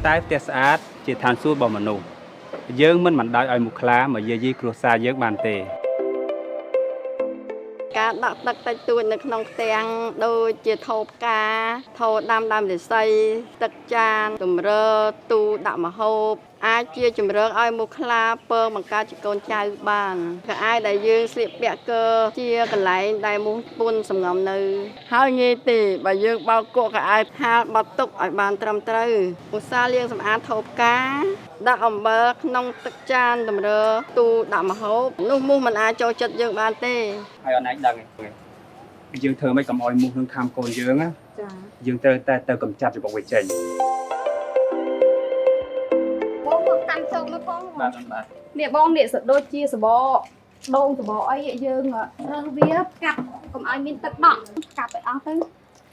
តែផ្ទះស្អាតជាឋានសួគ៌របស់មនុស្សយើងមិនបណ្ដោយឲ្យមូសខ្លាមកយាយីគ្រួសារយើងបានទេការដាក់ទឹកតិចតួចនៅក្នុងផ្ទាំងដូចជាថូផ្កាថូដាំដើមឫស្សីទឹកចានទម្រើទូដាក់ម្ហូបអាចជាជំរឿនឲ្យមូសខ្លាពងបង្កើតជាកូនចៅបានក៏អាចដែលយើងស្លៀកពាក់ជាកន្លែងដែលមូសពួនសំងំនៅហើយងាយទេបើយើងបោកគក់ក៏អាចហាលបត់ទុកឲ្យបានត្រឹមត្រូវឧស្សាហ៍លាងសម្អាតថូផ្កាដាក់អំបិលក្នុងទឹកចានទម្រើទូដាក់ម្ហូបនោះមូសមិនអាចចូលចិត្តយើងបានទេហើយអត់អាចដឹងទេយើងធ្វើមិនកុំឲ្យមូសនឹងខាំកូនយើងណាចាយើងត្រូវតែទៅកម្ចាត់របស់វាចេញបងមកកាន់ចូលមកបងបាទនេះបងនេះសដូចជាសបដងសបអីយើងរើសវាកាត់កុំឲ្យមានទឹកដក់កាត់ឲ្យអស់ទៅ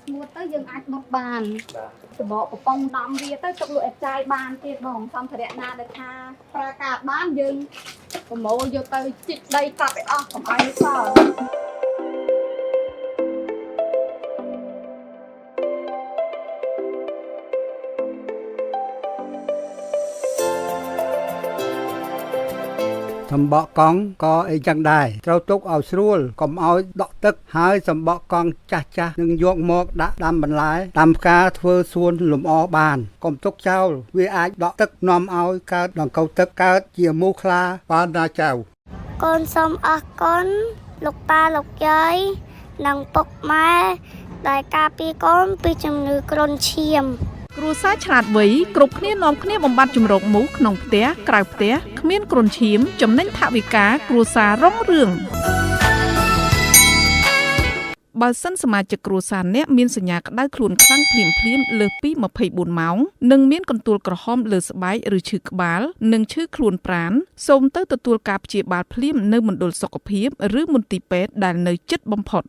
ស្ងួតទៅយើងអាចដុតបានសបកំប៉ុងដំវាទៅទុកលក់ឲ្យចាយបានទៀតបងសម្ភារៈណាដែលថាប្រើការបានយើងប្រមូលយកទៅជីកដីកាត់ឲ្យអស់កុំឲ្យសល់សម្បកកង់ក៏អីចឹងដែរត្រូវទុកឲ្យស្រួលកុំឲ្យដក់ទឹកហើយសម្បកកង់ចាស់ៗនឹងយកមកដាក់ដាំបន្លែដាំផ្កាធ្វើសួនលំអបានកុំទុកចោលវាអាចដក់ទឹកនាំឲ្យកើតដង្កូវទឹកកើតជាមូសខ្លាបានណាចៅកូនសូមអរគុណលោកតាលោកយាយនិងពុកម៉ែដែលការពារកូនពីជំងឺគ្រុនឈាមគ្រួសារឆ្លាតវៃគ្រប់គ្នានាំគ្នាបំបត្តិជំរកមូសក្នុងផ្ទះក្រៅផ្ទះគ្មានគ្រុនឈាមចំណេញថវិកាគ្រួសាររុងរឿងបើសិនសមាជិកគ្រួសារអ្នកមានសញ្ញាក្តៅខ្លួនខ្លាំងភ្លាមលើសពី24ម៉ោងនិងមានកន្ទួលក្រហមលើស្បែកឬឈឺក្បាលនិងឈឺខ្លួនប្រាណសូមទៅទទួលការព្យាបាលភ្លាមនៅមណ្ឌលសុខភាពឬមន្ទីរពេទ្យដែលនៅជិតបំផុត